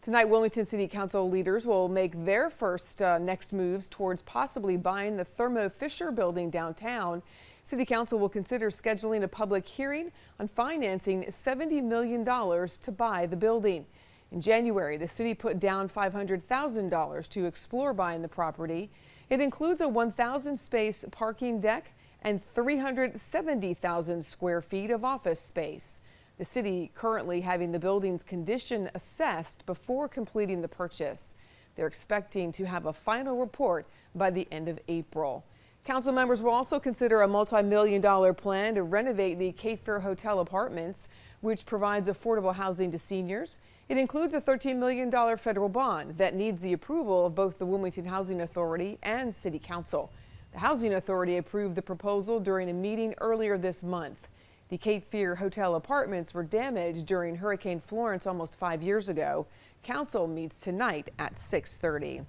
Tonight, Wilmington City Council leaders will make their first next moves towards possibly buying the Thermo Fisher building downtown. City Council will consider scheduling a public hearing on financing $70 million to buy the building. In January, the city put down $500,000 to explore buying the property. It includes a 1,000 space parking deck and 370,000 square feet of office space. The city currently having the building's condition assessed before completing the purchase. They're expecting to have a final report by the end of April. Council members will also consider a multi-million-dollar plan to renovate the Cape Fear Hotel apartments, which provides affordable housing to seniors. It includes a $13 million federal bond that needs the approval of both the Wilmington Housing Authority and City Council. The Housing Authority approved the proposal during a meeting earlier this month. The Cape Fear Hotel apartments were damaged during Hurricane Florence almost 5 years ago. Council meets tonight at 6:30.